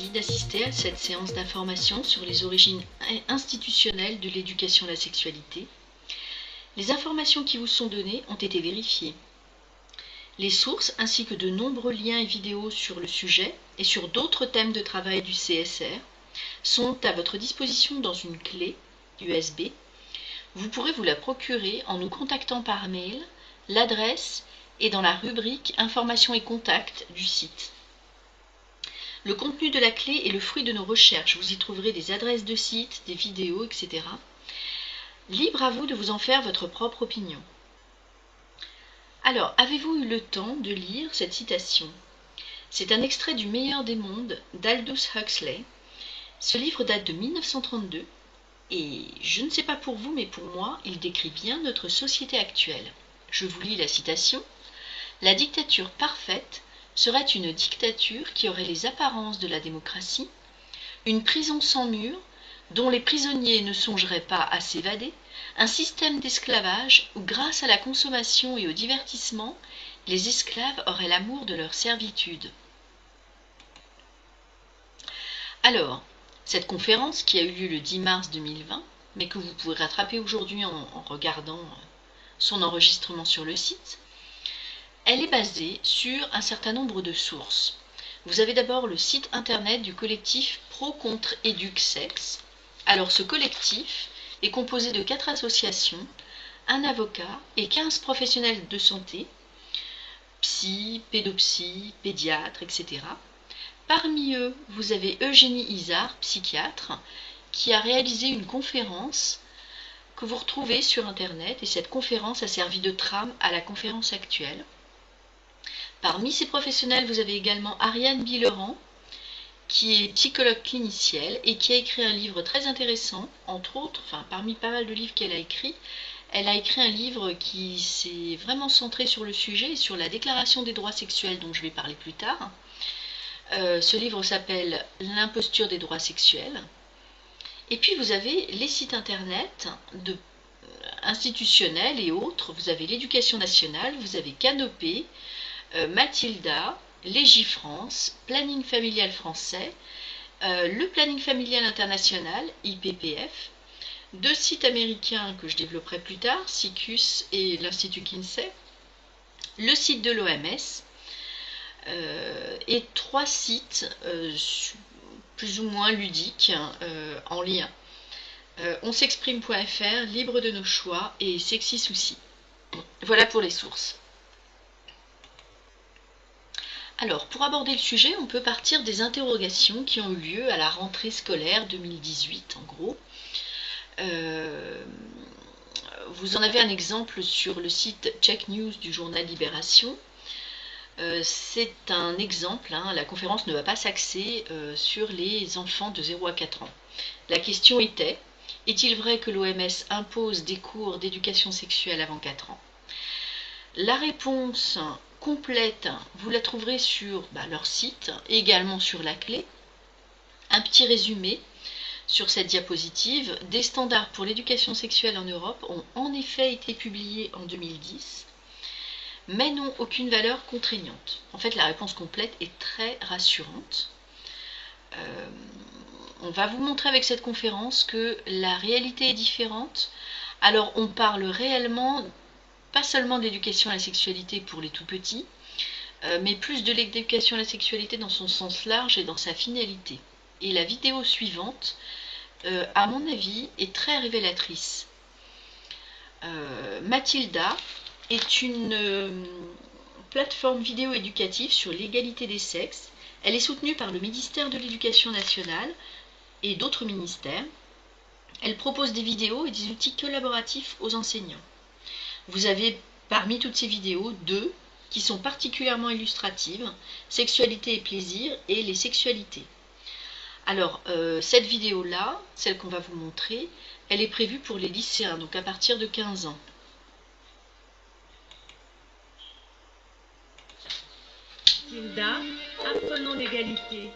Merci d'assister à cette séance d'information sur les origines institutionnelles de l'éducation à la sexualité. Les informations qui vous sont données ont été vérifiées. Les sources ainsi que de nombreux liens et vidéos sur le sujet et sur d'autres thèmes de travail du CSR sont à votre disposition dans une clé USB. Vous pourrez vous la procurer en nous contactant par mail, l'adresse est dans la rubrique Informations et contacts du site. Le contenu de la clé est le fruit de nos recherches. Vous y trouverez des adresses de sites, des vidéos, etc. Libre à vous de vous en faire votre propre opinion. Alors, avez-vous eu le temps de lire cette citation? C'est un extrait du Meilleur des mondes d'Aldous Huxley. Ce livre date de 1932 et je ne sais pas pour vous, mais pour moi, il décrit bien notre société actuelle. Je vous lis la citation. « La dictature parfaite serait une dictature qui aurait les apparences de la démocratie, une prison sans murs, dont les prisonniers ne songeraient pas à s'évader, un système d'esclavage où, grâce à la consommation et au divertissement, les esclaves auraient l'amour de leur servitude. » Alors, cette conférence qui a eu lieu le 10 mars 2020, mais que vous pouvez rattraper aujourd'hui en regardant son enregistrement sur le site, elle est basée sur un certain nombre de sources. Vous avez d'abord le site internet du collectif Pro contre EducSex. Alors ce collectif est composé de 4 associations, un avocat et 15 professionnels de santé, psy, pédopsie, pédiatres, etc. Parmi eux, vous avez Eugénie Izard, psychiatre, qui a réalisé une conférence que vous retrouvez sur internet et cette conférence a servi de trame à la conférence actuelle. Parmi ces professionnels, vous avez également Ariane Bileran, qui est psychologue clinicienne et qui a écrit un livre très intéressant, entre autres, parmi pas mal de livres qu'elle a écrits, elle a écrit un livre qui s'est vraiment centré sur le sujet et sur la déclaration des droits sexuels dont je vais parler plus tard. Ce livre s'appelle « L'imposture des droits sexuels ». Et puis vous avez les sites internet institutionnels et autres, vous avez l'Éducation nationale, vous avez Canopé, Mathilda, Légifrance, Planning familial français, le Planning familial international, IPPF, 2 sites américains que je développerai plus tard, SICUS et l'Institut Kinsey, le site de l'OMS, et 3 sites plus ou moins ludiques en lien. Onsexprime.fr, Libre de nos choix et Sexy Souci. Voilà pour les sources. Alors, pour aborder le sujet, on peut partir des interrogations qui ont eu lieu à la rentrée scolaire 2018, en gros. Vous en avez un exemple sur le site Check News du journal Libération. C'est un exemple, la conférence ne va pas s'axer sur les enfants de 0 à 4 ans. La question était, est-il vrai que l'OMS impose des cours d'éducation sexuelle avant 4 ans? La réponse complète, vous la trouverez sur leur site et également sur la clé. Un petit résumé sur cette diapositive. Des standards pour l'éducation sexuelle en Europe ont en effet été publiés en 2010, mais n'ont aucune valeur contraignante. En fait, la réponse complète est très rassurante. On va vous montrer avec cette conférence que la réalité est différente. Alors, on parle réellement pas seulement de l'éducation à la sexualité pour les tout petits, mais plus de l'éducation à la sexualité dans son sens large et dans sa finalité. Et la vidéo suivante, à mon avis, est très révélatrice. Mathilda est une plateforme vidéo éducative sur l'égalité des sexes. Elle est soutenue par le ministère de l'Éducation nationale et d'autres ministères. Elle propose des vidéos et des outils collaboratifs aux enseignants. Vous avez parmi toutes ces vidéos 2 qui sont particulièrement illustratives, sexualité et plaisir et les sexualités. Alors, cette vidéo-là, celle qu'on va vous montrer, elle est prévue pour les lycéens, donc à partir de 15 ans. Tilda, apprenons l'égalité.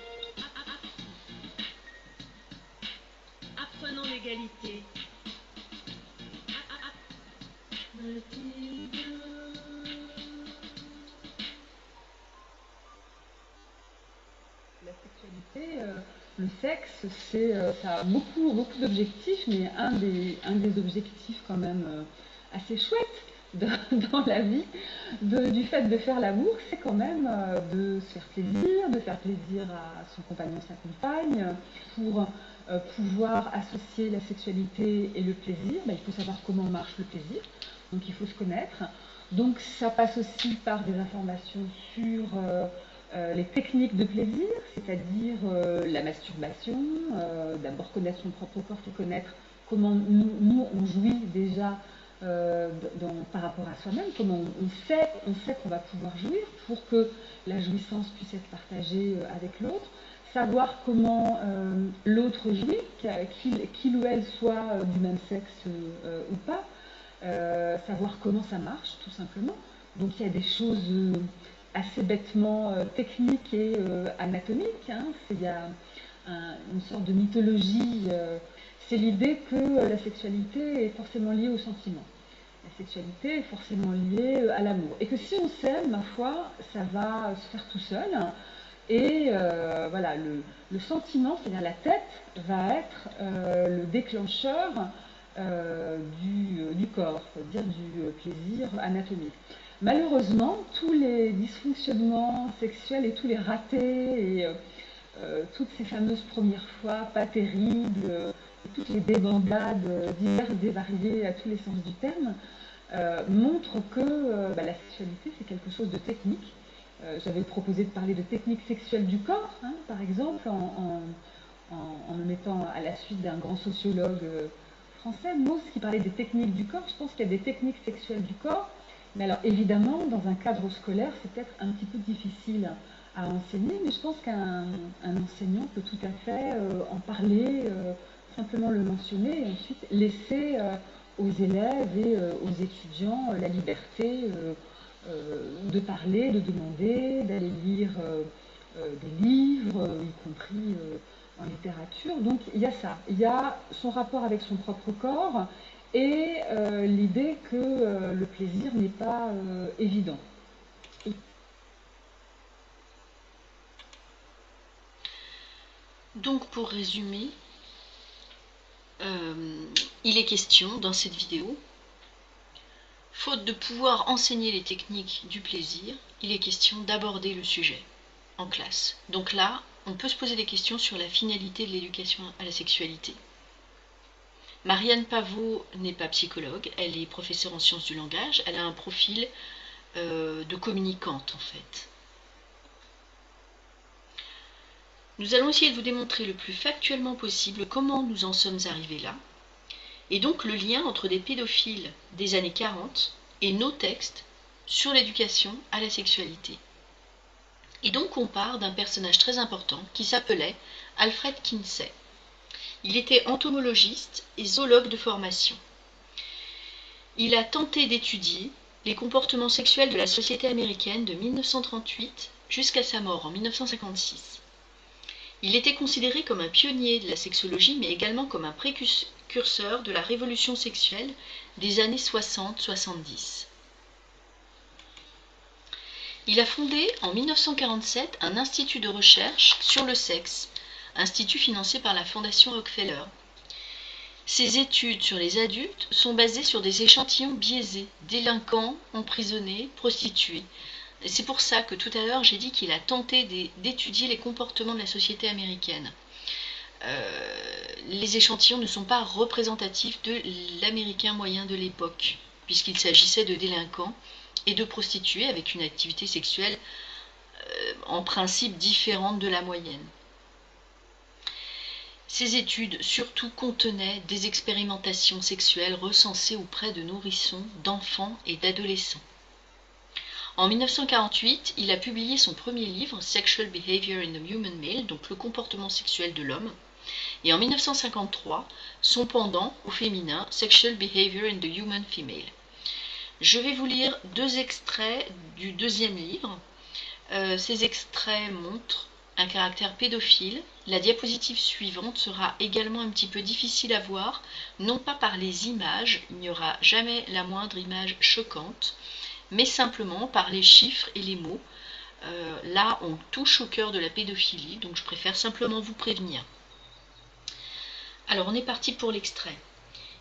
Apprenons l'égalité. sexualité, le sexe, ça a beaucoup, beaucoup d'objectifs, mais un des objectifs quand même assez chouettes dans la vie du fait de faire l'amour, c'est quand même de se faire plaisir à son compagnon, sa compagne, pour pouvoir associer la sexualité et le plaisir. Il faut savoir comment marche le plaisir, donc il faut se connaître. Donc ça passe aussi par des informations sur les techniques de plaisir, c'est-à-dire la masturbation, d'abord connaître son propre corps, puis connaître comment nous on jouit déjà par rapport à soi-même, comment on sait qu'on va pouvoir jouir pour que la jouissance puisse être partagée avec l'autre, savoir comment l'autre jouit, qu'il ou elle soit du même sexe ou pas, savoir comment ça marche tout simplement. Donc il y a des choses assez bêtement techniques et anatomiques. Hein. Il y a une sorte de mythologie. C'est l'idée que la sexualité est forcément liée au sentiment. La sexualité est forcément liée à l'amour. Et que si on s'aime, ma foi, ça va se faire tout seul. Et voilà, le sentiment, c'est-à-dire la tête, va être le déclencheur du corps, c'est-à-dire du plaisir anatomique. Malheureusement, tous les dysfonctionnements sexuels et tous les ratés et toutes ces fameuses premières fois pas terribles, toutes les débandades diverses et variées à tous les sens du terme, montrent que la sexualité c'est quelque chose de technique. J'avais proposé de parler de technique sexuelle du corps, hein, par exemple, en me mettant à la suite d'un grand sociologue français, Mauss, qui parlait des techniques du corps. Je pense qu'il y a des techniques sexuelles du corps, mais alors évidemment, dans un cadre scolaire, c'est peut-être un petit peu difficile à enseigner, mais je pense qu'un enseignant peut tout à fait en parler, simplement le mentionner, et ensuite laisser aux élèves et aux étudiants la liberté de parler, de demander, d'aller lire des livres, y compris en littérature. Donc il y a ça, il y a son rapport avec son propre corps et l'idée que le plaisir n'est pas évident. Donc pour résumer, il est question dans cette vidéo, faute de pouvoir enseigner les techniques du plaisir, il est question d'aborder le sujet en classe. Donc là, on peut se poser des questions sur la finalité de l'éducation à la sexualité. Marianne Pavot n'est pas psychologue, elle est professeure en sciences du langage, elle a un profil de communicante en fait. Nous allons essayer de vous démontrer le plus factuellement possible comment nous en sommes arrivés là, et donc le lien entre des pédophiles des années 40 et nos textes sur l'éducation à la sexualité. Et donc on part d'un personnage très important qui s'appelait Alfred Kinsey. Il était entomologiste et zoologue de formation. Il a tenté d'étudier les comportements sexuels de la société américaine de 1938 jusqu'à sa mort en 1956. Il était considéré comme un pionnier de la sexologie, mais également comme un précurseur de la révolution sexuelle des années 60-70. Il a fondé en 1947 un institut de recherche sur le sexe, institut financé par la Fondation Rockefeller. Ces études sur les adultes sont basées sur des échantillons biaisés, délinquants, emprisonnés, prostituées. Et c'est pour ça que tout à l'heure j'ai dit qu'il a tenté d'étudier les comportements de la société américaine. Les échantillons ne sont pas représentatifs de l'américain moyen de l'époque, puisqu'il s'agissait de délinquants et de prostituées avec une activité sexuelle en principe différente de la moyenne. Ces études surtout contenaient des expérimentations sexuelles recensées auprès de nourrissons, d'enfants et d'adolescents. En 1948, il a publié son premier livre, Sexual Behavior in the Human Male, donc le comportement sexuel de l'homme, et en 1953, son pendant au féminin, Sexual Behavior in the Human Female. Je vais vous lire deux extraits du deuxième livre. Ces extraits montrent un caractère pédophile. La diapositive suivante sera également un petit peu difficile à voir, non pas par les images, il n'y aura jamais la moindre image choquante, mais simplement par les chiffres et les mots. Là, on touche au cœur de la pédophilie, donc je préfère simplement vous prévenir. Alors, on est parti pour l'extrait.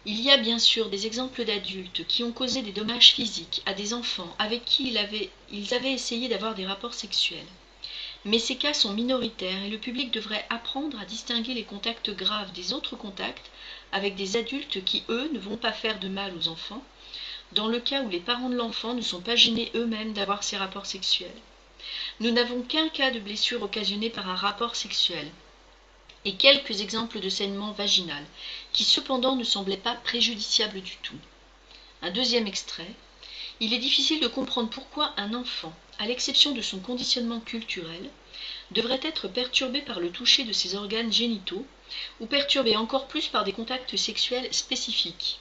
Il y a bien sûr des exemples d'adultes qui ont causé des dommages physiques à des enfants avec qui ils avaient essayé d'avoir des rapports sexuels. Mais ces cas sont minoritaires et le public devrait apprendre à distinguer les contacts graves des autres contacts avec des adultes qui, eux, ne vont pas faire de mal aux enfants, dans le cas où les parents de l'enfant ne sont pas gênés eux-mêmes d'avoir ces rapports sexuels. Nous n'avons qu'un cas de blessure occasionnée par un rapport sexuel et quelques exemples de saignement vaginal, qui cependant ne semblaient pas préjudiciables du tout. Un deuxième extrait. Il est difficile de comprendre pourquoi un enfant, à l'exception de son conditionnement culturel, devrait être perturbé par le toucher de ses organes génitaux, ou perturbé encore plus par des contacts sexuels spécifiques.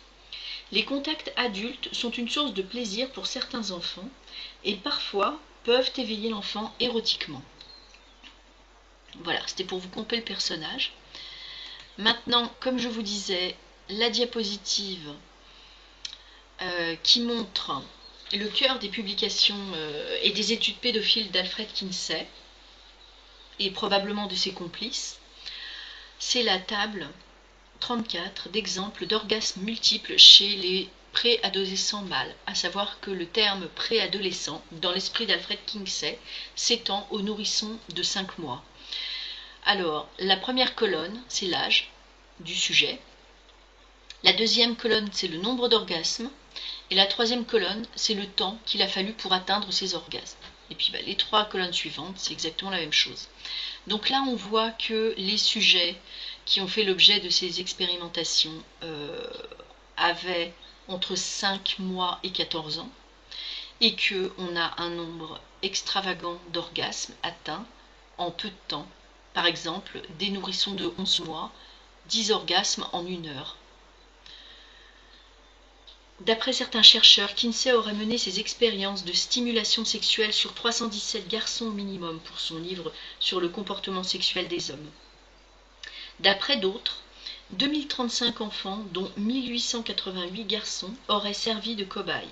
Les contacts adultes sont une source de plaisir pour certains enfants, et parfois peuvent éveiller l'enfant érotiquement. Voilà, c'était pour vous camper le personnage. Maintenant, comme je vous disais, la diapositive qui montre le cœur des publications et des études pédophiles d'Alfred Kinsey, et probablement de ses complices, c'est la table 34 d'exemples d'orgasmes multiples chez les préadolescents mâles, à savoir que le terme préadolescent, dans l'esprit d'Alfred Kinsey, s'étend aux nourrissons de 5 mois. Alors, la première colonne, c'est l'âge du sujet. La deuxième colonne, c'est le nombre d'orgasmes. Et la troisième colonne, c'est le temps qu'il a fallu pour atteindre ces orgasmes. Et puis les 3 colonnes suivantes, c'est exactement la même chose. Donc là, on voit que les sujets qui ont fait l'objet de ces expérimentations avaient entre 5 mois et 14 ans. Et qu'on a un nombre extravagant d'orgasmes atteints en peu de temps. Par exemple, des nourrissons de 11 mois, 10 orgasmes en 1 heure. D'après certains chercheurs, Kinsey aurait mené ses expériences de stimulation sexuelle sur 317 garçons au minimum pour son livre sur le comportement sexuel des hommes. D'après d'autres, 2035 enfants, dont 1888 garçons, auraient servi de cobayes.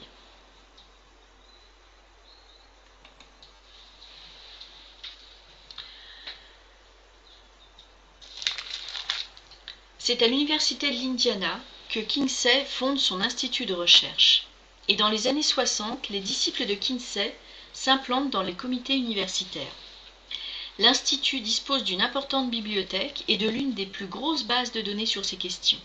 C'est à l'université de l'Indiana que Kinsey fonde son institut de recherche. Et dans les années 60, les disciples de Kinsey s'implantent dans les comités universitaires. L'institut dispose d'une importante bibliothèque et de l'une des plus grosses bases de données sur ces questions.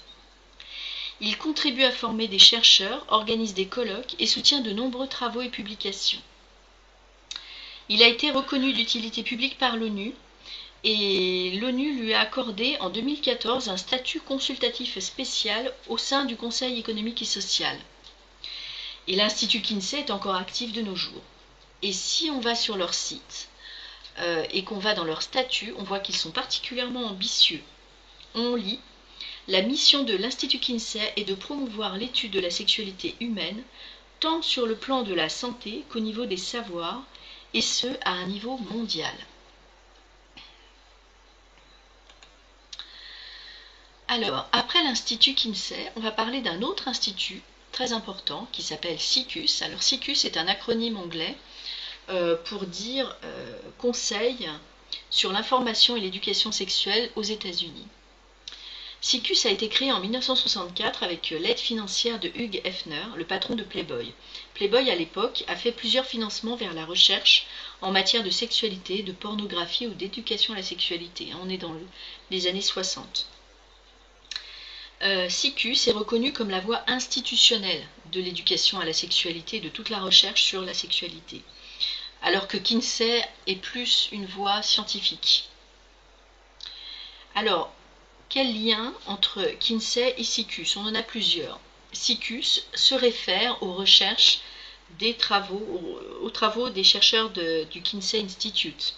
Il contribue à former des chercheurs, organise des colloques et soutient de nombreux travaux et publications. Il a été reconnu d'utilité publique par l'ONU, et l'ONU lui a accordé en 2014 un statut consultatif spécial au sein du Conseil économique et social. Et l'Institut Kinsey est encore actif de nos jours. Et si on va sur leur site et qu'on va dans leur statut, on voit qu'ils sont particulièrement ambitieux. On lit « La mission de l'Institut Kinsey est de promouvoir l'étude de la sexualité humaine, tant sur le plan de la santé qu'au niveau des savoirs, et ce à un niveau mondial. » Alors, après l'Institut Kinsey, on va parler d'un autre institut très important qui s'appelle SICUS. Alors, SICUS est un acronyme anglais pour dire Conseil sur l'information et l'éducation sexuelle aux États-Unis. SICUS a été créé en 1964 avec l'aide financière de Hugh Hefner, le patron de Playboy. Playboy, à l'époque, a fait plusieurs financements vers la recherche en matière de sexualité, de pornographie ou d'éducation à la sexualité. On est dans les années 60. SICUS est reconnu comme la voie institutionnelle de l'éducation à la sexualité et de toute la recherche sur la sexualité, alors que Kinsey est plus une voie scientifique. Alors, quel lien entre Kinsey et SICUS? On en a plusieurs. SICUS se réfère aux recherches aux travaux des chercheurs du Kinsey Institute.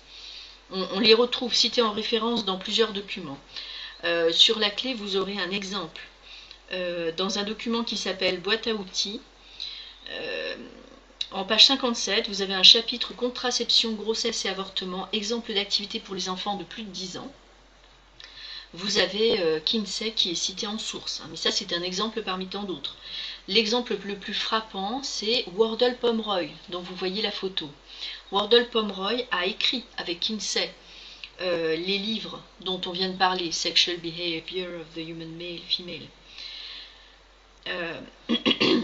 On les retrouve cités en référence dans plusieurs documents. Sur la clé, vous aurez un exemple. Dans un document qui s'appelle Boîte à outils, en page 57, vous avez un chapitre Contraception, grossesse et avortement, exemple d'activité pour les enfants de plus de 10 ans. Vous avez Kinsey qui est cité en source, mais ça c'est un exemple parmi tant d'autres. L'exemple le plus frappant, c'est Wardle Pomeroy, dont vous voyez la photo. Wardell Pomeroy a écrit avec Kinsey les livres dont on vient de parler, Sexual Behavior of the Human Male, Female.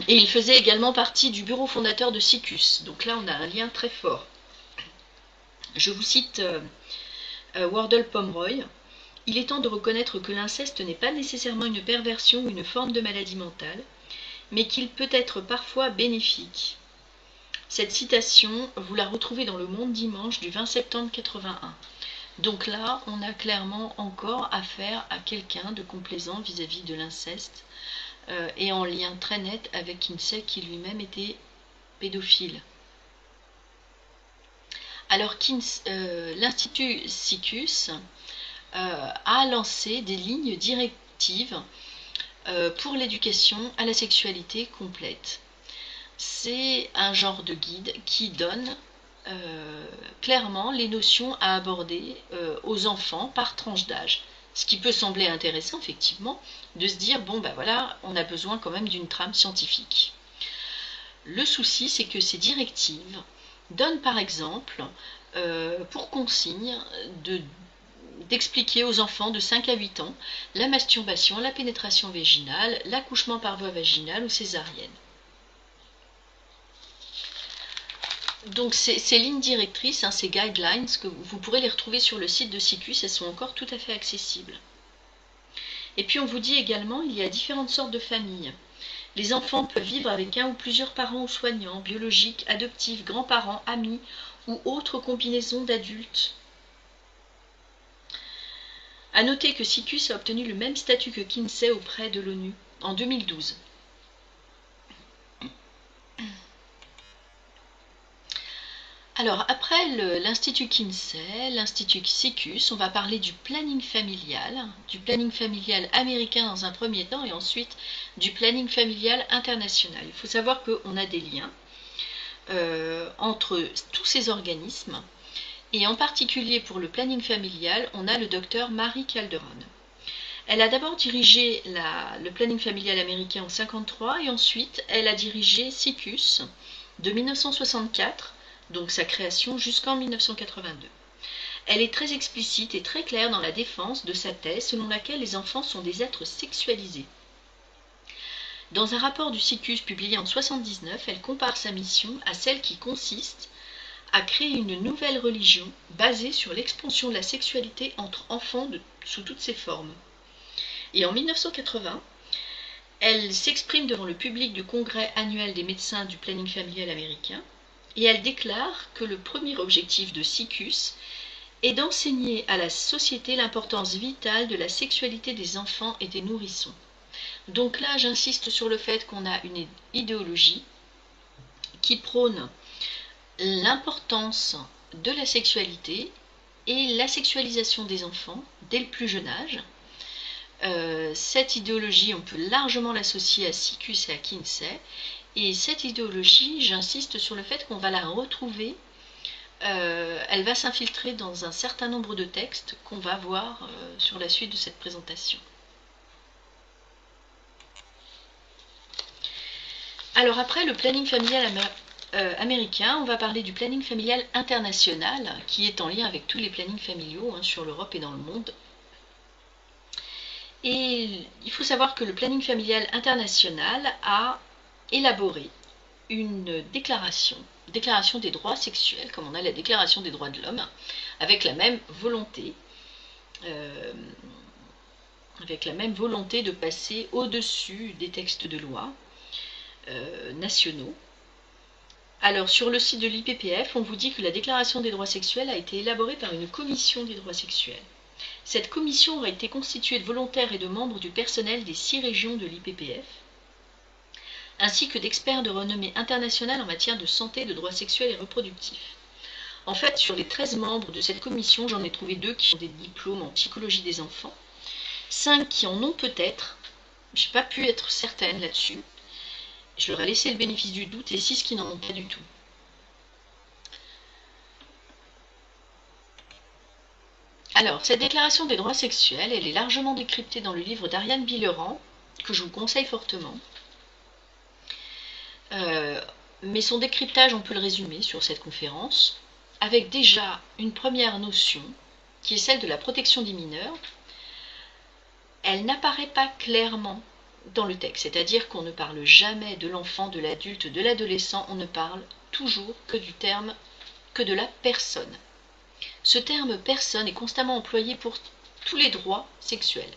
Et il faisait également partie du bureau fondateur de SICUS. Donc là, on a un lien très fort. Je vous cite Wardell Pomeroy. Il est temps de reconnaître que l'inceste n'est pas nécessairement une perversion ou une forme de maladie mentale, mais qu'il peut être parfois bénéfique. Cette citation, vous la retrouvez dans Le Monde dimanche du 20 septembre 81. Donc là, on a clairement encore affaire à quelqu'un de complaisant vis-à-vis de l'inceste et en lien très net avec Kinsey qui lui-même était pédophile. Alors l'Institut SICUS a lancé des lignes directives pour l'éducation à la sexualité complète. C'est un genre de guide qui donne clairement les notions à aborder aux enfants par tranche d'âge. Ce qui peut sembler intéressant, effectivement, de se dire, bon ben voilà, on a besoin quand même d'une trame scientifique. Le souci, c'est que ces directives donnent par exemple pour consigne d'expliquer aux enfants de 5 à 8 ans la masturbation, la pénétration vaginale, l'accouchement par voie vaginale ou césarienne. Donc ces lignes directrices, ces guidelines, vous pourrez les retrouver sur le site de SICUS, elles sont encore tout à fait accessibles. Et puis on vous dit également, il y a différentes sortes de familles. Les enfants peuvent vivre avec un ou plusieurs parents ou soignants, biologiques, adoptifs, grands-parents, amis ou autres combinaisons d'adultes. A noter que SICUS a obtenu le même statut que Kinsey auprès de l'ONU en 2012. Alors, après l'Institut Kinsey, l'Institut SICUS, on va parler du planning familial américain dans un premier temps et ensuite du planning familial international. Il faut savoir qu'on a des liens entre tous ces organismes et en particulier pour le planning familial, on a le docteur Mary Calderon. Elle a d'abord dirigé le planning familial américain en 1953 et ensuite elle a dirigé SICUS de 1964, donc sa création, jusqu'en 1982. Elle est très explicite et très claire dans la défense de sa thèse selon laquelle les enfants sont des êtres sexualisés. Dans un rapport du SICUS publié en 1979, elle compare sa mission à celle qui consiste à créer une nouvelle religion basée sur l'expansion de la sexualité entre enfants sous toutes ses formes. Et en 1980, elle s'exprime devant le public du congrès annuel des médecins du planning familial américain et elle déclare que le premier objectif de SICUS est d'enseigner à la société l'importance vitale de la sexualité des enfants et des nourrissons. Donc là, j'insiste sur le fait qu'on a une idéologie qui prône l'importance de la sexualité et la sexualisation des enfants dès le plus jeune âge. Cette idéologie, on peut largement l'associer à SICUS et à Kinsey. Et cette idéologie, j'insiste sur le fait qu'on va la retrouver, elle va s'infiltrer dans un certain nombre de textes qu'on va voir sur la suite de cette présentation. Alors après le planning familial américain, on va parler du planning familial international, qui est en lien avec tous les plannings familiaux sur l'Europe et dans le monde. Et il faut savoir que le planning familial international a élaboré une déclaration des droits sexuels, comme on a la déclaration des droits de l'homme, avec la même volonté de passer au-dessus des textes de loi nationaux. Alors sur le site de l'IPPF, on vous dit que la déclaration des droits sexuels a été élaborée par une commission des droits sexuels. Cette commission aurait été constituée de volontaires et de membres du personnel des 6 régions de l'IPPF, ainsi que d'experts de renommée internationale en matière de santé, de droits sexuels et reproductifs. En fait, sur les 13 membres de cette commission, j'en ai trouvé 2 qui ont des diplômes en psychologie des enfants, 5 qui en ont peut-être, je n'ai pas pu être certaine là-dessus, je leur ai laissé le bénéfice du doute, et 6 qui n'en ont pas du tout. Alors, cette déclaration des droits sexuels, elle est largement décryptée dans le livre d'Ariane Billeran, que je vous conseille fortement. Mais son décryptage, on peut le résumer sur cette conférence. avec déjà une première notion, qui est celle de la protection des mineurs. Elle n'apparaît pas clairement dans le texte, c'est-à-dire qu'on ne parle jamais de l'enfant, de l'adulte, de l'adolescent, on ne parle toujours que de la personne. Ce terme personne est constamment employé pour tous les droits sexuels.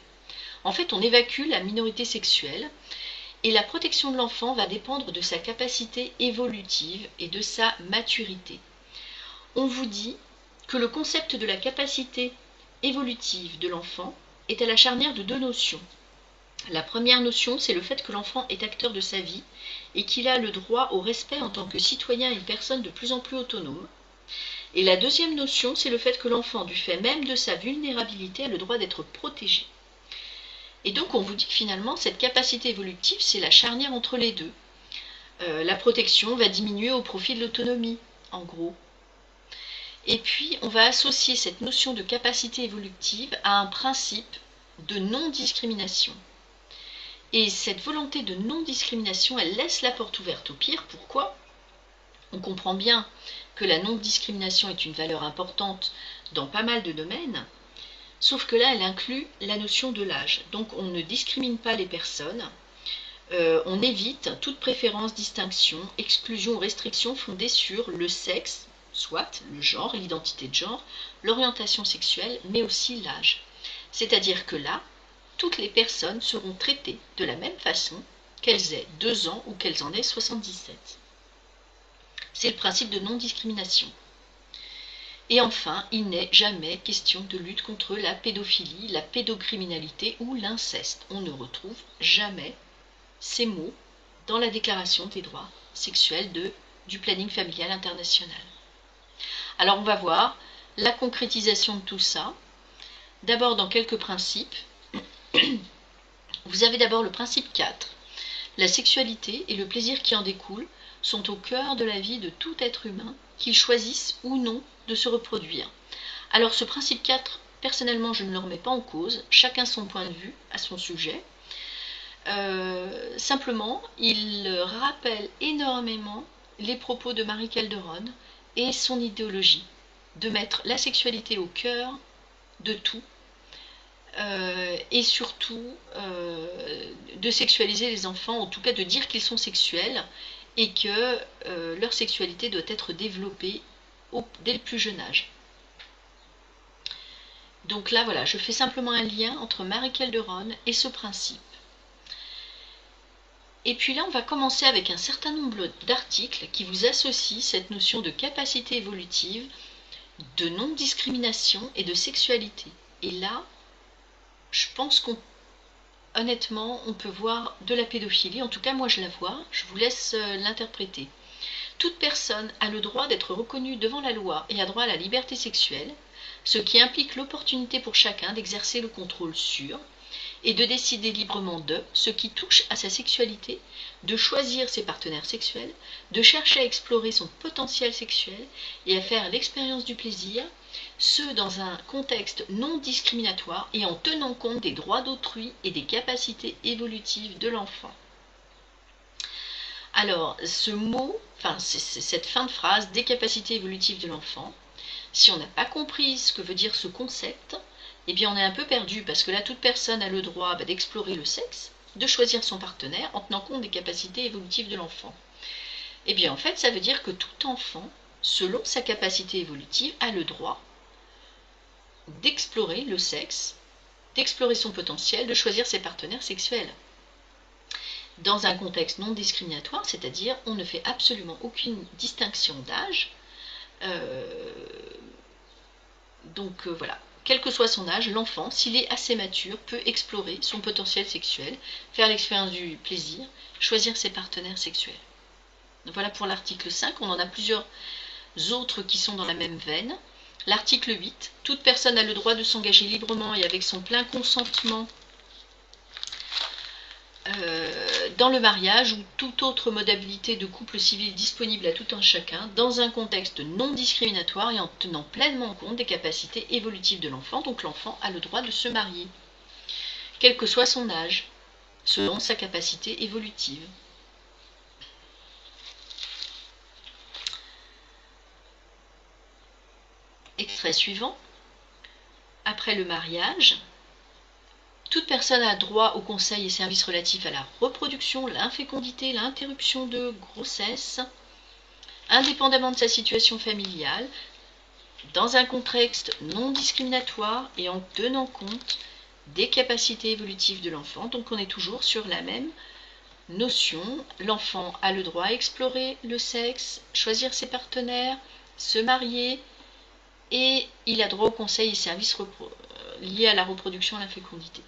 En fait, on évacue la minorité sexuelle et la protection de l'enfant va dépendre de sa capacité évolutive et de sa maturité. On vous dit que le concept de la capacité évolutive de l'enfant est à la charnière de deux notions. La première notion, c'est le fait que l'enfant est acteur de sa vie et qu'il a le droit au respect en tant que citoyen et une personne de plus en plus autonome. Et la deuxième notion, c'est le fait que l'enfant, du fait même de sa vulnérabilité, a le droit d'être protégé. Et donc on vous dit que finalement, cette capacité évolutive, c'est la charnière entre les deux. La protection va diminuer au profit de l'autonomie, en gros. Et puis, on va associer cette notion de capacité évolutive à un principe de non-discrimination. Et cette volonté de non-discrimination, elle laisse la porte ouverte au pire. Pourquoi ? On comprend bien que la non-discrimination est une valeur importante dans pas mal de domaines, sauf que là, elle inclut la notion de l'âge. Donc, on ne discrimine pas les personnes, on évite toute préférence, distinction, exclusion ou restriction fondée sur le sexe, soit le genre, l'identité de genre, l'orientation sexuelle, mais aussi l'âge. C'est-à-dire que là, toutes les personnes seront traitées de la même façon qu'elles aient 2 ans ou qu'elles en aient 77. C'est le principe de non-discrimination. Et enfin, il n'est jamais question de lutte contre la pédophilie, la pédocriminalité ou l'inceste. On ne retrouve jamais ces mots dans la Déclaration des droits sexuels du planning familial international. Alors on va voir la concrétisation de tout ça. D'abord dans quelques principes. Vous avez d'abord le principe 4. La sexualité et le plaisir qui en découle sont au cœur de la vie de tout être humain, qu'il choisisse ou non de se reproduire. Alors ce principe 4, personnellement je ne le remets pas en cause, chacun son point de vue à son sujet. Simplement, il rappelle énormément les propos de Marie Calderon et son idéologie, de mettre la sexualité au cœur de tout, et surtout de sexualiser les enfants, en tout cas de dire qu'ils sont sexuels et que leur sexualité doit être développée dès le plus jeune âge. Donc là, voilà, je fais simplement un lien entre Marie Calderon et ce principe. Et puis là, on va commencer avec un certain nombre d'articles qui vous associent cette notion de capacité évolutive, de non-discrimination et de sexualité. Et là, je pense qu'honnêtement, on peut voir de la pédophilie. En tout cas, moi, je la vois. Je vous laisse l'interpréter. Toute personne a le droit d'être reconnue devant la loi et a droit à la liberté sexuelle, ce qui implique l'opportunité pour chacun d'exercer le contrôle sur et de décider librement de ce qui touche à sa sexualité, de choisir ses partenaires sexuels, de chercher à explorer son potentiel sexuel et à faire l'expérience du plaisir, ce dans un contexte non discriminatoire et en tenant compte des droits d'autrui et des capacités évolutives de l'enfant. Alors, ce mot, cette fin de phrase, des capacités évolutives de l'enfant, si on n'a pas compris ce que veut dire ce concept, eh bien on est un peu perdu parce que là, toute personne a le droit d'explorer le sexe, de choisir son partenaire en tenant compte des capacités évolutives de l'enfant. Eh bien en fait, ça veut dire que tout enfant, selon sa capacité évolutive, a le droit d'explorer le sexe, d'explorer son potentiel, de choisir ses partenaires sexuels. Dans un contexte non discriminatoire, c'est-à-dire on ne fait absolument aucune distinction d'âge. Voilà, quel que soit son âge, l'enfant, s'il est assez mature, peut explorer son potentiel sexuel, faire l'expérience du plaisir, choisir ses partenaires sexuels. Donc voilà pour l'article 5, on en a plusieurs autres qui sont dans la même veine. L'article 8, toute personne a le droit de s'engager librement et avec son plein consentement dans le mariage ou toute autre modalité de couple civil disponible à tout un chacun, dans un contexte non discriminatoire et en tenant pleinement compte des capacités évolutives de l'enfant. Donc l'enfant a le droit de se marier, quel que soit son âge, selon sa capacité évolutive. Extrait suivant. Après le mariage, toute personne a droit aux conseils et services relatifs à la reproduction, l'infécondité, l'interruption de grossesse, indépendamment de sa situation familiale, dans un contexte non discriminatoire et en tenant compte des capacités évolutives de l'enfant. Donc on est toujours sur la même notion. L'enfant a le droit à explorer le sexe, choisir ses partenaires, se marier, et il a droit aux conseils et services liés à la reproduction et à la fécondité.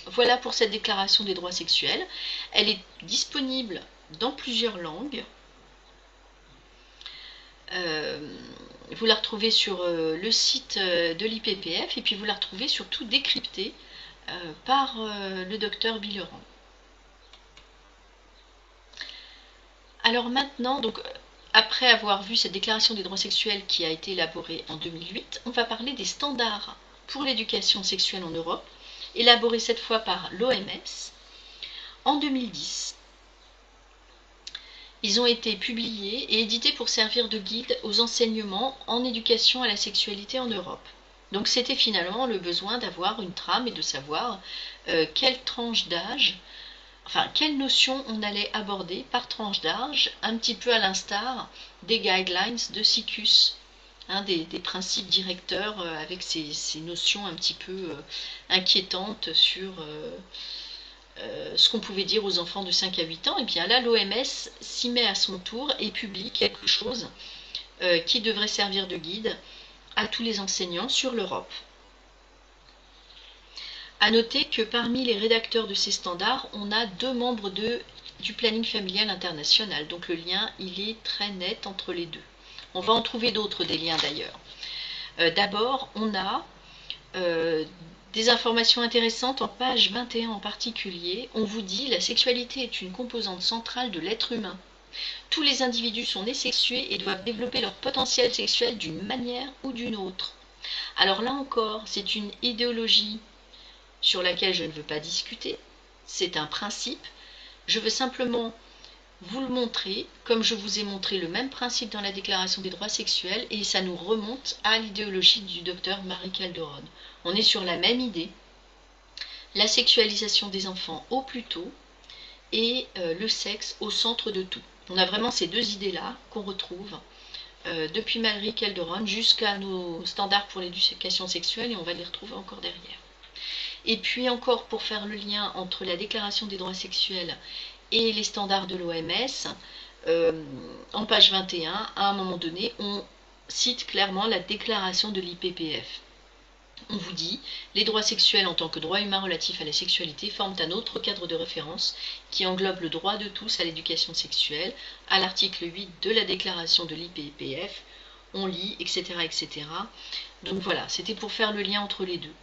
Voilà pour cette déclaration des droits sexuels. Elle est disponible dans plusieurs langues. Vous la retrouvez sur le site de l'IPPF et puis vous la retrouvez surtout décryptée par le docteur Billeran. Alors maintenant, donc, après avoir vu cette déclaration des droits sexuels qui a été élaborée en 2008, on va parler des standards pour l'éducation sexuelle en Europe, élaborés cette fois par l'OMS en 2010. Ils ont été publiés et édités pour servir de guide aux enseignements en éducation à la sexualité en Europe. Donc c'était finalement le besoin d'avoir une trame et de savoir quelle tranche d'âge, enfin quelle notion on allait aborder par tranche d'âge, un petit peu à l'instar des guidelines de SICUS, des principes directeurs avec ces notions un petit peu inquiétantes sur ce qu'on pouvait dire aux enfants de 5 à 8 ans. Et bien là, l'OMS s'y met à son tour et publie quelque chose qui devrait servir de guide à tous les enseignants sur l'Europe. À noter que parmi les rédacteurs de ces standards, on a 2 membres du planning familial international. Donc le lien, il est très net entre les deux. On va en trouver d'autres, des liens d'ailleurs. D'abord, on a des informations intéressantes en page 21 en particulier. On vous dit: la sexualité est une composante centrale de l'être humain. Tous les individus sont nés sexués et doivent développer leur potentiel sexuel d'une manière ou d'une autre. Alors là encore, c'est une idéologie sur laquelle je ne veux pas discuter. C'est un principe. Je veux simplement vous le montrer, comme je vous ai montré le même principe dans la Déclaration des droits sexuels, et ça nous remonte à l'idéologie du docteur Marie Calderon. On est sur la même idée, la sexualisation des enfants au plus tôt et le sexe au centre de tout. On a vraiment ces 2 idées-là qu'on retrouve depuis Marie Calderon jusqu'à nos standards pour l'éducation sexuelle, et on va les retrouver encore derrière. Et puis encore, pour faire le lien entre la Déclaration des droits sexuels et les standards de l'OMS, en page 21, à un moment donné, on cite clairement la déclaration de l'IPPF. On vous dit: les droits sexuels en tant que droits humains relatifs à la sexualité forment un autre cadre de référence qui englobe le droit de tous à l'éducation sexuelle. À l'article 8 de la déclaration de l'IPPF, on lit, etc., etc. Donc voilà, c'était pour faire le lien entre les deux.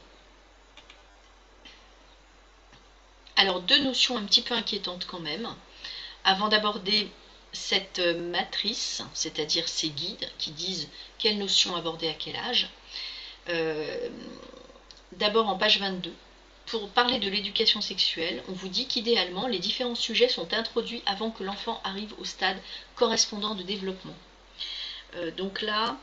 Alors 2 notions un petit peu inquiétantes quand même, avant d'aborder cette matrice, c'est-à-dire ces guides qui disent quelles notions aborder à quel âge. D'abord en page 22, pour parler de l'éducation sexuelle, on vous dit qu'idéalement les différents sujets sont introduits avant que l'enfant arrive au stade correspondant de développement. Donc là,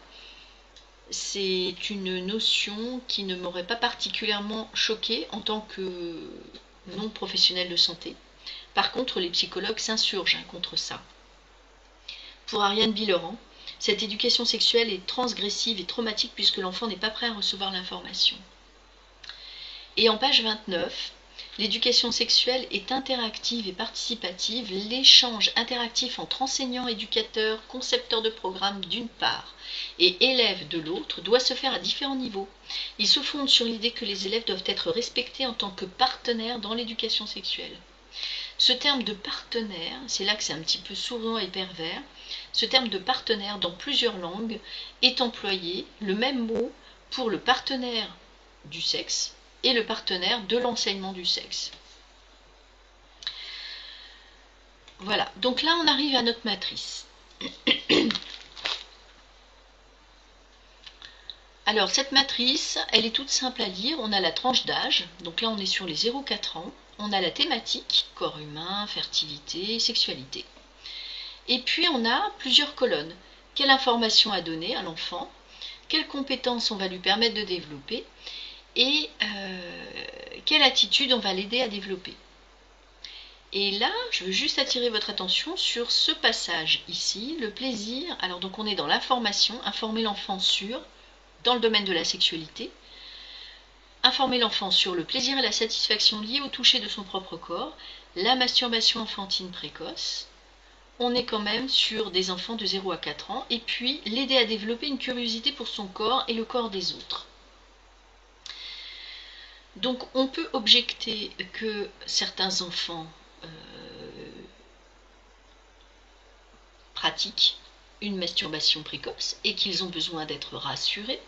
c'est une notion qui ne m'aurait pas particulièrement choquée en tant que non professionnel de santé. Par contre, les psychologues s'insurgent contre ça. Pour Ariane Billeran, cette éducation sexuelle est transgressive et traumatique puisque l'enfant n'est pas prêt à recevoir l'information. Et en page 29, l'éducation sexuelle est interactive et participative. L'échange interactif entre enseignants, éducateurs, concepteurs de programmes d'une part et élèves de l'autre doit se faire à différents niveaux. Il se fonde sur l'idée que les élèves doivent être respectés en tant que partenaires dans l'éducation sexuelle. Ce terme de partenaire, c'est là que c'est un petit peu sournois et pervers, ce terme de partenaire dans plusieurs langues est employé, le même mot, pour le partenaire du sexe et le partenaire de l'enseignement du sexe. Voilà, donc là on arrive à notre matrice. Alors cette matrice, elle est toute simple à lire. On a la tranche d'âge, donc là on est sur les 0-4 ans. On a la thématique, corps humain, fertilité, sexualité. Et puis on a plusieurs colonnes. Quelle information à donner à l'enfant? quelles compétences on va lui permettre de développer et quelle attitude on va l'aider à développer. Et là, je veux juste attirer votre attention sur ce passage ici, le plaisir. Alors donc on est dans l'information, informer l'enfant dans le domaine de la sexualité, informer l'enfant sur le plaisir et la satisfaction liés au toucher de son propre corps, la masturbation enfantine précoce. On est quand même sur des enfants de 0 à 4 ans, et puis l'aider à développer une curiosité pour son corps et le corps des autres. Donc on peut objecter que certains enfants pratiquent une masturbation précoce et qu'ils ont besoin d'être rassurés,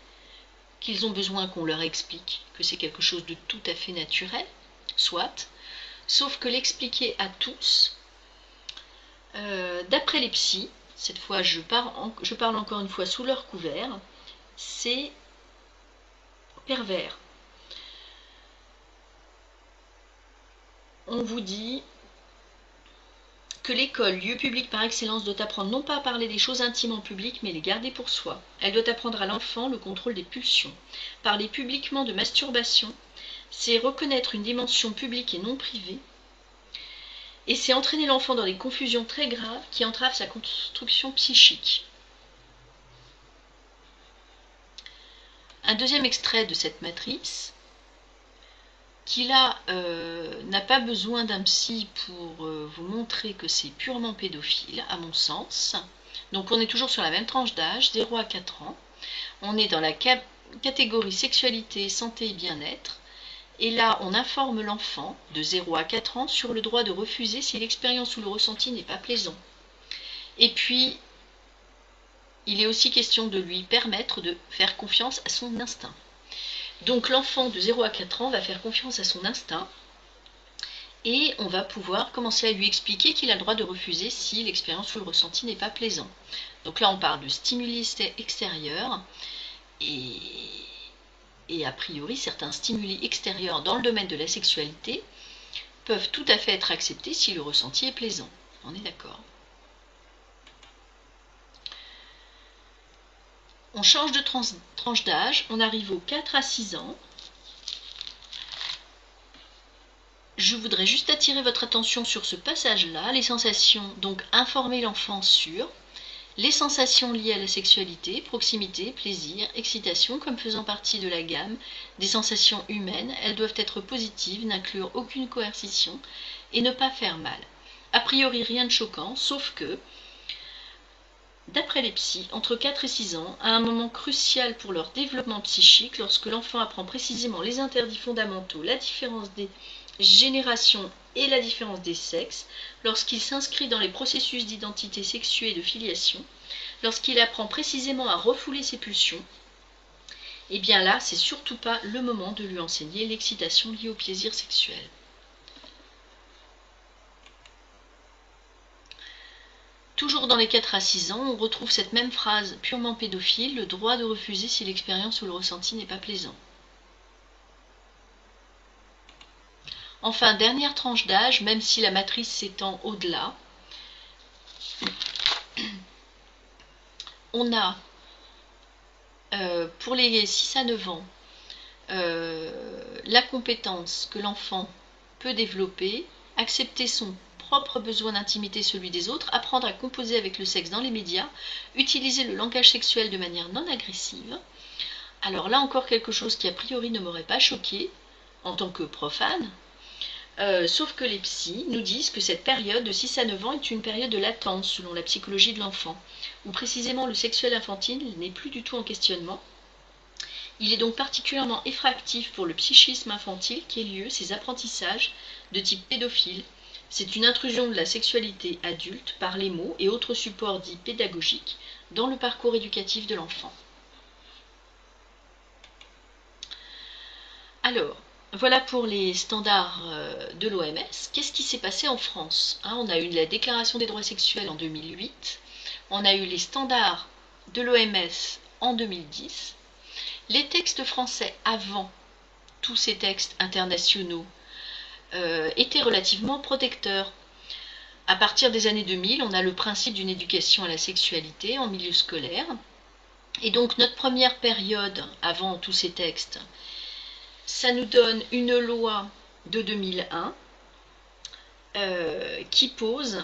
qu'ils ont besoin qu'on leur explique que c'est quelque chose de tout à fait naturel, soit, sauf que l'expliquer à tous, d'après les psys, cette fois je parle encore une fois sous leur couvert, c'est pervers. On vous dit que l'école, lieu public par excellence, doit apprendre non pas à parler des choses intimes en public, mais les garder pour soi. Elle doit apprendre à l'enfant le contrôle des pulsions. Parler publiquement de masturbation, c'est reconnaître une dimension publique et non privée, et c'est entraîner l'enfant dans des confusions très graves qui entravent sa construction psychique. Un deuxième extrait de cette matrice, qui là n'a pas besoin d'un psy pour vous montrer que c'est purement pédophile, à mon sens. Donc on est toujours sur la même tranche d'âge, 0 à 4 ans. On est dans la catégorie sexualité, santé et bien-être. Et là, on informe l'enfant de 0 à 4 ans sur le droit de refuser si l'expérience ou le ressenti n'est pas plaisant. Et puis, il est aussi question de lui permettre de faire confiance à son instinct. Donc l'enfant de 0 à 4 ans va faire confiance à son instinct et on va pouvoir commencer à lui expliquer qu'il a le droit de refuser si l'expérience ou le ressenti n'est pas plaisant. Donc là on parle de stimuli extérieurs et a priori certains stimuli extérieurs dans le domaine de la sexualité peuvent tout à fait être acceptés si le ressenti est plaisant. On est d'accord. On change de tranche d'âge, on arrive aux 4 à 6 ans. Je voudrais juste attirer votre attention sur ce passage-là, les sensations, donc informer l'enfant sur les sensations liées à la sexualité, proximité, plaisir, excitation, comme faisant partie de la gamme des sensations humaines. Elles doivent être positives, n'inclure aucune coercition et ne pas faire mal. A priori, rien de choquant, sauf que d'après les psys, entre 4 et 6 ans, à un moment crucial pour leur développement psychique, lorsque l'enfant apprend précisément les interdits fondamentaux, la différence des générations et la différence des sexes, lorsqu'il s'inscrit dans les processus d'identité sexuée et de filiation, lorsqu'il apprend précisément à refouler ses pulsions, et bien là, c'est surtout pas le moment de lui enseigner l'excitation liée au plaisir sexuel. Toujours dans les 4 à 6 ans, on retrouve cette même phrase purement pédophile, le droit de refuser si l'expérience ou le ressenti n'est pas plaisant. Enfin, dernière tranche d'âge, même si la matrice s'étend au-delà, on a, pour les 6 à 9 ans, la compétence que l'enfant peut développer, accepter son propre besoin d'intimité, celui des autres, apprendre à composer avec le sexe dans les médias, utiliser le langage sexuel de manière non agressive. Alors là encore quelque chose qui a priori ne m'aurait pas choqué en tant que profane, sauf que les psys nous disent que cette période de 6 à 9 ans est une période de latence selon la psychologie de l'enfant, où précisément le sexuel infantile n'est plus du tout en questionnement. Il est donc particulièrement effractif pour le psychisme infantile qu'ait lieu ces apprentissages de type pédophile. C'est une intrusion de la sexualité adulte par les mots et autres supports dits pédagogiques dans le parcours éducatif de l'enfant. Alors, voilà pour les standards de l'OMS. Qu'est-ce qui s'est passé en France? On a eu la Déclaration des droits sexuels en 2008, on a eu les standards de l'OMS en 2010. Les textes français avant tous ces textes internationaux étaient relativement protecteurs. À partir des années 2000, on a le principe d'une éducation à la sexualité en milieu scolaire. Et donc notre première période, avant tous ces textes, ça nous donne une loi de 2001 qui pose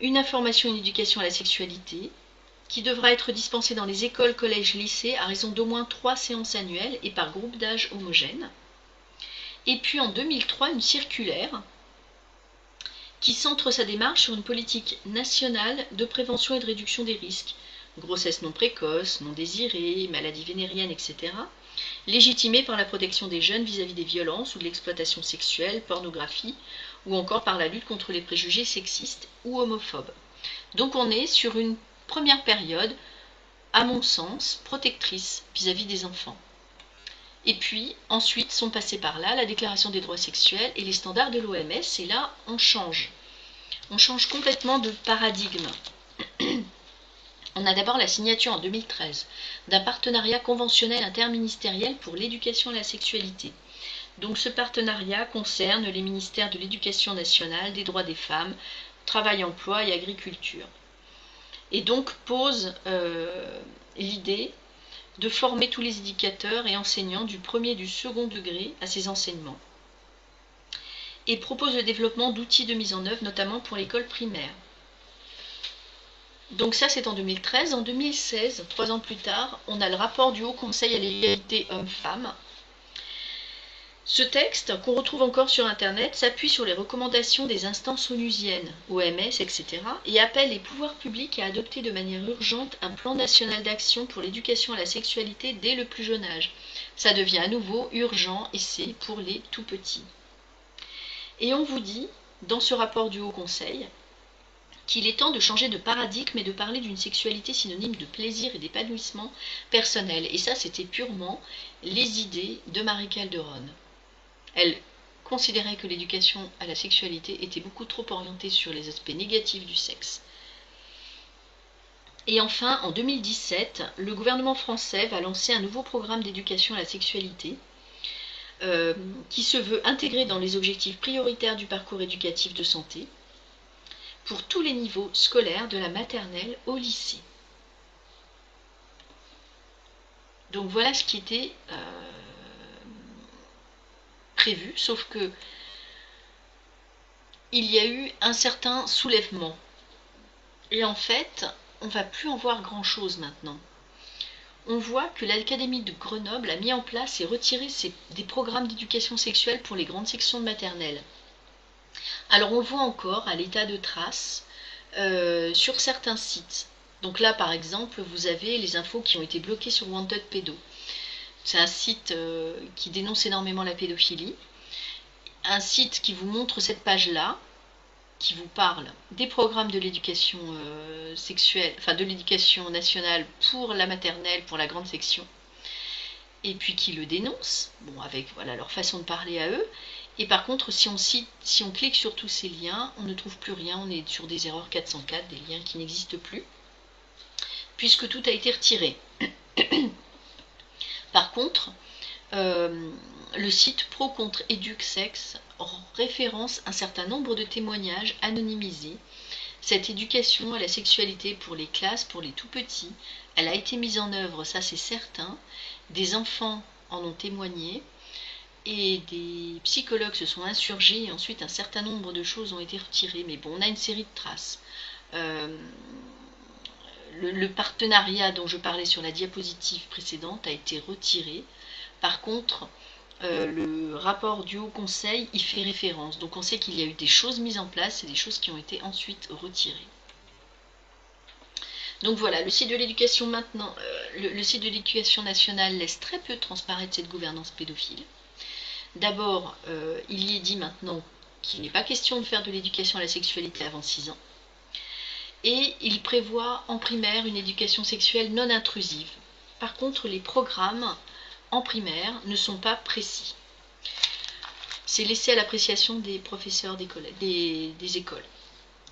une information et une éducation à la sexualité qui devra être dispensée dans les écoles, collèges, lycées à raison d'au moins 3 séances annuelles et par groupe d'âge homogène. Et puis en 2003, une circulaire qui centre sa démarche sur une politique nationale de prévention et de réduction des risques, grossesse non précoce, non désirée, maladies vénériennes, etc., légitimée par la protection des jeunes vis-à-vis des violences ou de l'exploitation sexuelle, pornographie, ou encore par la lutte contre les préjugés sexistes ou homophobes. Donc on est sur une première période, à mon sens, protectrice vis-à-vis des enfants. Et puis, ensuite, sont passés par là la Déclaration des droits sexuels et les standards de l'OMS, et là, on change. On change complètement de paradigme. On a d'abord la signature en 2013 d'un partenariat conventionnel interministériel pour l'éducation à la sexualité. Donc ce partenariat concerne les ministères de l'Éducation nationale, des droits des femmes, travail, emploi et agriculture. Et donc pose l'idée de former tous les éducateurs et enseignants du premier et du second degré à ces enseignements. Et propose le développement d'outils de mise en œuvre, notamment pour l'école primaire. Donc ça, c'est en 2013. En 2016, 3 ans plus tard, on a le rapport du Haut Conseil à l'égalité hommes-femmes. Ce texte, qu'on retrouve encore sur Internet, s'appuie sur les recommandations des instances onusiennes, OMS, etc., et appelle les pouvoirs publics à adopter de manière urgente un plan national d'action pour l'éducation à la sexualité dès le plus jeune âge. Ça devient à nouveau urgent et c'est pour les tout-petits. Et on vous dit, dans ce rapport du Haut Conseil, qu'il est temps de changer de paradigme et de parler d'une sexualité synonyme de plaisir et d'épanouissement personnel. Et ça, c'était purement les idées de Marie Calderon. Elle considérait que l'éducation à la sexualité était beaucoup trop orientée sur les aspects négatifs du sexe. Et enfin, en 2017, le gouvernement français va lancer un nouveau programme d'éducation à la sexualité qui se veut intégrer dans les objectifs prioritaires du parcours éducatif de santé pour tous les niveaux scolaires de la maternelle au lycée. Donc voilà ce qui était prévu, sauf que il y a eu un certain soulèvement. Et en fait, on ne va plus en voir grand-chose maintenant. On voit que l'Académie de Grenoble a mis en place et retiré des programmes d'éducation sexuelle pour les grandes sections de maternelle. Alors on le voit encore à l'état de trace sur certains sites. Donc là, par exemple, vous avez les infos qui ont été bloquées sur Wanted Pédo. C'est un site qui dénonce énormément la pédophilie. Un site qui vous montre cette page-là, qui vous parle des programmes de l'éducation sexuelle, enfin de l'éducation nationale pour la maternelle, pour la grande section, et puis qui le dénonce, bon, avec voilà, leur façon de parler à eux. Et par contre, si on clique sur tous ces liens, on ne trouve plus rien, on est sur des erreurs 404, des liens qui n'existent plus, puisque tout a été retiré. Par contre, le site Pro contre EduxSex référence un certain nombre de témoignages anonymisés. Cette éducation à la sexualité pour les classes, pour les tout-petits, elle a été mise en œuvre, ça c'est certain. Des enfants en ont témoigné et des psychologues se sont insurgés et ensuite un certain nombre de choses ont été retirées. Mais bon, on a une série de traces. Le partenariat dont je parlais sur la diapositive précédente a été retiré. Par contre, le rapport du Haut Conseil y fait référence. Donc on sait qu'il y a eu des choses mises en place et des choses qui ont été ensuite retirées. Donc voilà, le site de l'éducation maintenant, le site de l'éducation nationale laisse très peu transparaître cette gouvernance pédophile. D'abord, il y est dit maintenant qu'il n'est pas question de faire de l'éducation à la sexualité avant 6 ans. Et il prévoit en primaire une éducation sexuelle non intrusive. Par contre, les programmes en primaire ne sont pas précis. C'est laissé à l'appréciation des professeurs des écoles.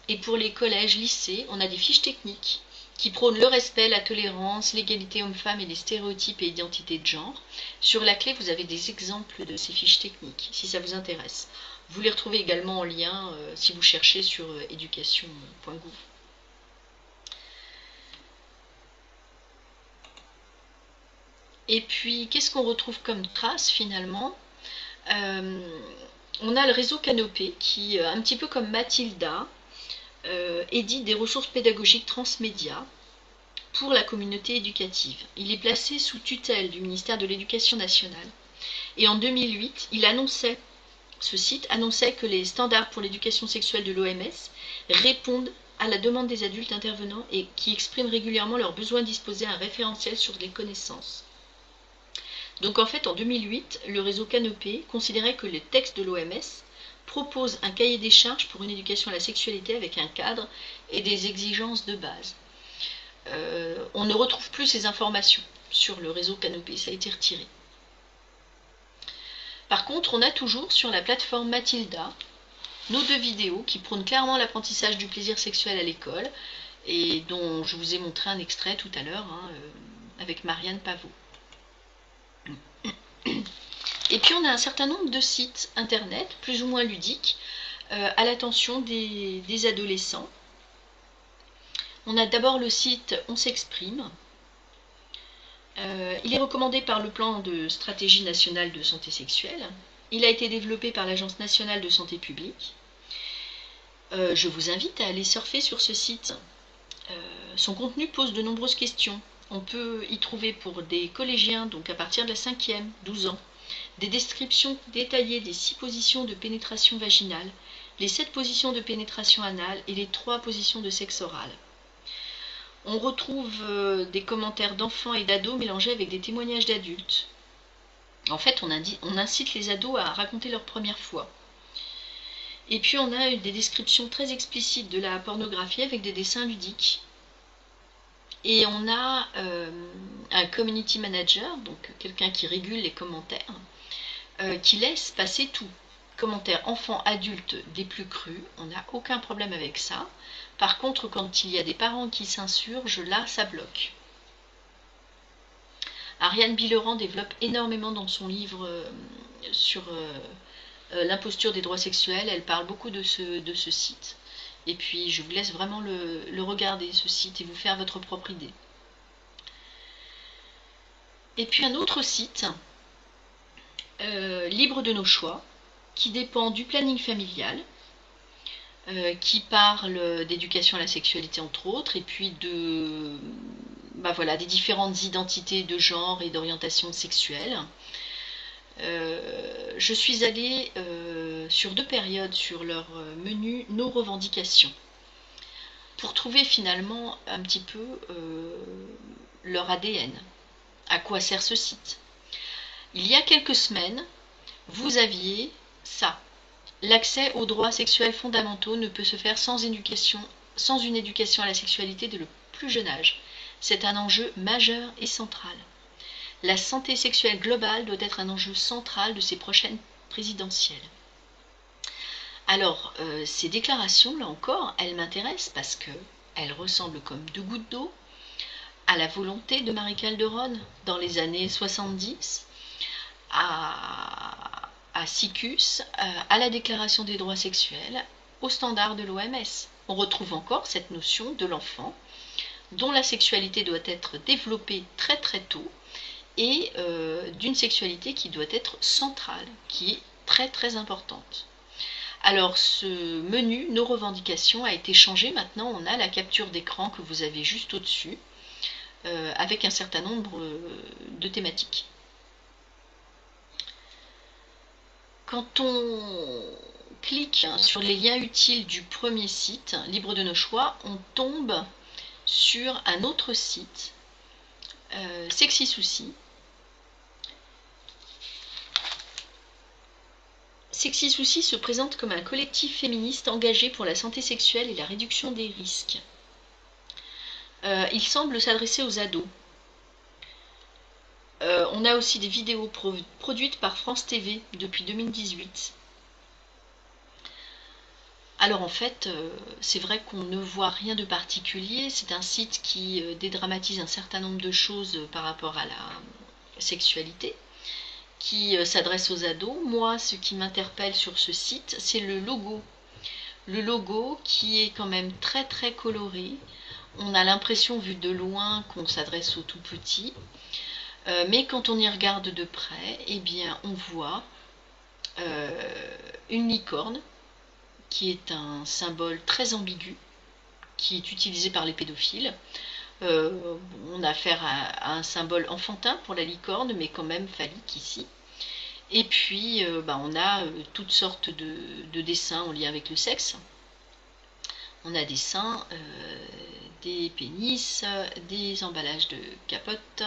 Et pour les collèges, lycées, on a des fiches techniques qui prônent le respect, la tolérance, l'égalité homme-femme et les stéréotypes et identités de genre. Sur la clé, vous avez des exemples de ces fiches techniques, si ça vous intéresse. Vous les retrouvez également en lien si vous cherchez sur education.gouv. Et puis, qu'est-ce qu'on retrouve comme trace finalement? On a le réseau Canopé qui, un petit peu comme Mathilda, édite des ressources pédagogiques transmédia pour la communauté éducative. Il est placé sous tutelle du ministère de l'Éducation nationale. Et en 2008, ce site annonçait que les standards pour l'éducation sexuelle de l'OMS répondent à la demande des adultes intervenants et qui expriment régulièrement leur besoin de disposer d'un référentiel sur les connaissances. Donc en fait, en 2008, le réseau Canopé considérait que les textes de l'OMS proposent un cahier des charges pour une éducation à la sexualité avec un cadre et des exigences de base. On ne retrouve plus ces informations sur le réseau Canopé, ça a été retiré. Par contre, on a toujours sur la plateforme Mathilda nos 2 vidéos qui prônent clairement l'apprentissage du plaisir sexuel à l'école et dont je vous ai montré un extrait tout à l'heure avec Marianne Pavot. Et puis on a un certain nombre de sites internet plus ou moins ludiques à l'attention des adolescents. On a d'abord le site On s'exprime. Il est recommandé par le plan de stratégie nationale de santé sexuelle. Il a été développé par l'Agence nationale de santé publique. Je vous invite à aller surfer sur ce site. Son contenu pose de nombreuses questions. On peut y trouver pour des collégiens, donc à partir de la 5e, 12 ans, des descriptions détaillées des 6 positions de pénétration vaginale, les 7 positions de pénétration anale et les 3 positions de sexe oral. On retrouve des commentaires d'enfants et d'ados mélangés avec des témoignages d'adultes. En fait, on incite les ados à raconter leur première fois. Et puis on a des descriptions très explicites de la pornographie avec des dessins ludiques. Et on a un community manager, donc quelqu'un qui régule les commentaires, qui laisse passer tout. Commentaires enfants, adultes, des plus crus, on n'a aucun problème avec ça. Par contre, quand il y a des parents qui s'insurgent, là, ça bloque. Ariane Bileran développe énormément dans son livre sur l'imposture des droits sexuels. Elle parle beaucoup de ce site. Et puis, je vous laisse vraiment le regarder, ce site, et vous faire votre propre idée. Et puis, un autre site, Libre de nos choix, qui dépend du planning familial, qui parle d'éducation à la sexualité, entre autres, et puis des différentes identités de genre et d'orientation sexuelle. Je suis allée sur 2 périodes sur leur menu Nos revendications pour trouver finalement un petit peu leur ADN. À quoi sert ce site? Il y a quelques semaines, vous aviez ça. L'accès aux droits sexuels fondamentaux ne peut se faire sans une éducation à la sexualité dès le plus jeune âge. C'est un enjeu majeur et central. La santé sexuelle globale doit être un enjeu central de ces prochaines présidentielles. Alors, ces déclarations, là encore, elles m'intéressent parce qu'elles ressemblent comme 2 gouttes d'eau à la volonté de Marie Calderon dans les années 70, à SICUS, à la Déclaration des droits sexuels, aux standards de l'OMS. On retrouve encore cette notion de l'enfant dont la sexualité doit être développée très très tôt et d'une sexualité qui doit être centrale, qui est très très importante. Alors ce menu, nos revendications, a été changé. Maintenant on a la capture d'écran que vous avez juste au-dessus avec un certain nombre de thématiques. Quand on clique sur les liens utiles du premier site, Libre de nos choix, on tombe sur un autre site, Sexy Souci. Sexy Souci se présente comme un collectif féministe engagé pour la santé sexuelle et la réduction des risques. Il semble s'adresser aux ados. On a aussi des vidéos produites par France TV depuis 2018. Alors en fait, c'est vrai qu'on ne voit rien de particulier. C'est un site qui dédramatise un certain nombre de choses par rapport à la sexualité, qui s'adresse aux ados. Moi, ce qui m'interpelle sur ce site, c'est le logo. Le logo qui est quand même très très coloré. On a l'impression, vu de loin, qu'on s'adresse aux tout petits. Mais quand on y regarde de près, eh bien, on voit une licorne, qui est un symbole très ambigu, qui est utilisé par les pédophiles. On a affaire à un symbole enfantin pour la licorne, mais quand même phallique ici. Et puis, on a toutes sortes de dessins en lien avec le sexe. On a des seins, des pénis, des emballages de capotes,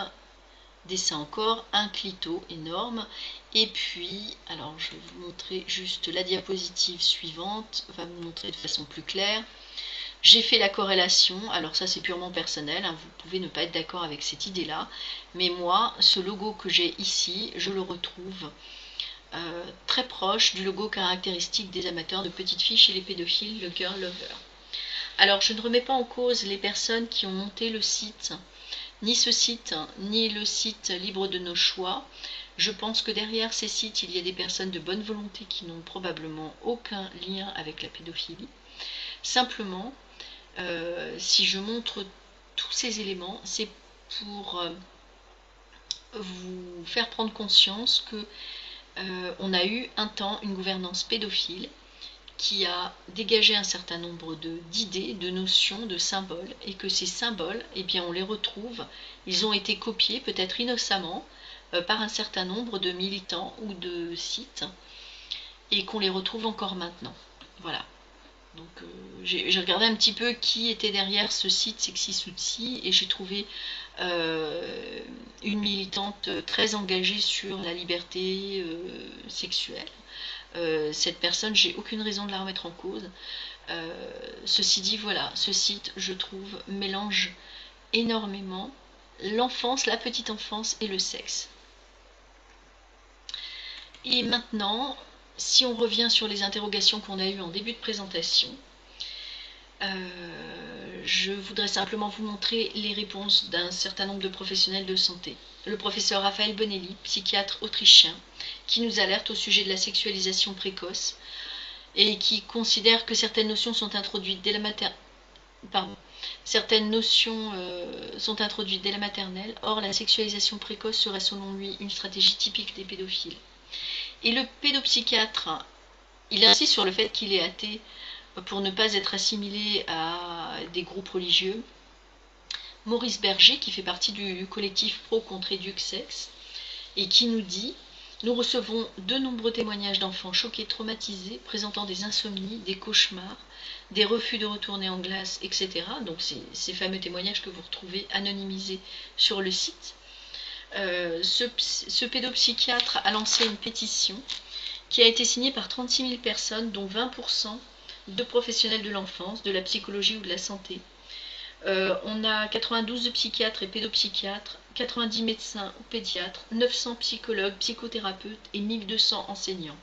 des seins encore, un clito énorme. Et puis, alors je vais vous montrer juste la diapositive suivante, va vous montrer de façon plus claire. J'ai fait la corrélation, alors ça c'est purement personnel, hein, vous pouvez ne pas être d'accord avec cette idée-là, mais moi, ce logo que j'ai ici, je le retrouve très proche du logo caractéristique des amateurs de petites filles chez les pédophiles, le Girl Lover. Alors je ne remets pas en cause les personnes qui ont monté le site, ni ce site, ni le site libre de nos choix. Je pense que derrière ces sites, il y a des personnes de bonne volonté qui n'ont probablement aucun lien avec la pédophilie. Simplement, si je montre tous ces éléments, c'est pour vous faire prendre conscience que on a eu un temps une gouvernance pédophile qui a dégagé un certain nombre d'idées, de notions, de symboles, et que ces symboles, eh bien, on les retrouve, ils ont été copiés, peut-être innocemment, par un certain nombre de militants ou de sites, et qu'on les retrouve encore maintenant. Voilà. Donc j'ai regardé un petit peu qui était derrière ce site Sexy et j'ai trouvé une militante très engagée sur la liberté sexuelle. Cette personne, j'ai aucune raison de la remettre en cause. Ceci dit, voilà, ce site, je trouve, mélange énormément l'enfance, la petite enfance et le sexe. Et maintenant, si on revient sur les interrogations qu'on a eues en début de présentation, je voudrais simplement vous montrer les réponses d'un certain nombre de professionnels de santé. Le professeur Raphaël Bonelli, psychiatre autrichien, qui nous alerte au sujet de la sexualisation précoce et qui considère que certaines notions sont introduites dès la maternelle. Or la sexualisation précoce serait selon lui une stratégie typique des pédophiles. Et le pédopsychiatre, il insiste sur le fait qu'il est athée pour ne pas être assimilé à des groupes religieux. Maurice Berger, qui fait partie du collectif Pro contre Eduxex, et qui nous dit « Nous recevons de nombreux témoignages d'enfants choqués, traumatisés, présentant des insomnies, des cauchemars, des refus de retourner en classe, etc. » Donc ces fameux témoignages que vous retrouvez anonymisés sur le site. Ce pédopsychiatre a lancé une pétition qui a été signée par 36 000 personnes, dont 20% de professionnels de l'enfance, de la psychologie ou de la santé. On a 92 psychiatres et pédopsychiatres, 90 médecins ou pédiatres, 900 psychologues, psychothérapeutes et 1200 enseignants.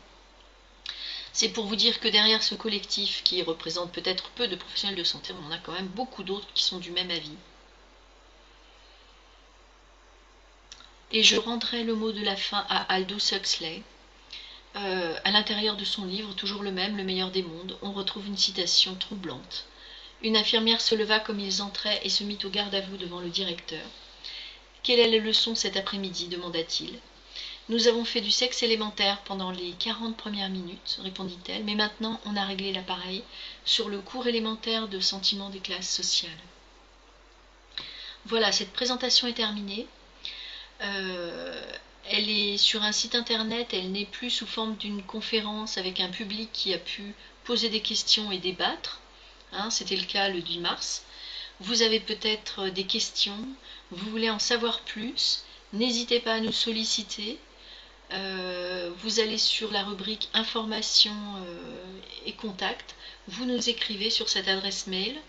C'est pour vous dire que derrière ce collectif, qui représente peut-être peu de professionnels de santé, on en a quand même beaucoup d'autres qui sont du même avis. Et je rendrai le mot de la fin à Aldous Huxley. À l'intérieur de son livre, toujours le même, Le meilleur des mondes, on retrouve une citation troublante. Une infirmière se leva comme ils entraient et se mit au garde à vous devant le directeur. « Quelle est la leçon cet après-midi » demanda-t-il. « Nous avons fait du sexe élémentaire pendant les 40 premières minutes, répondit-elle, mais maintenant on a réglé l'appareil sur le cours élémentaire de sentiments des classes sociales. » Voilà, cette présentation est terminée. Elle est sur un site internet, elle n'est plus sous forme d'une conférence avec un public qui a pu poser des questions et débattre. C'était le cas le 10 mars. Vous avez peut-être des questions, vous voulez en savoir plus, n'hésitez pas à nous solliciter. Vous allez sur la rubrique informations et contacts, vous nous écrivez sur cette adresse mail.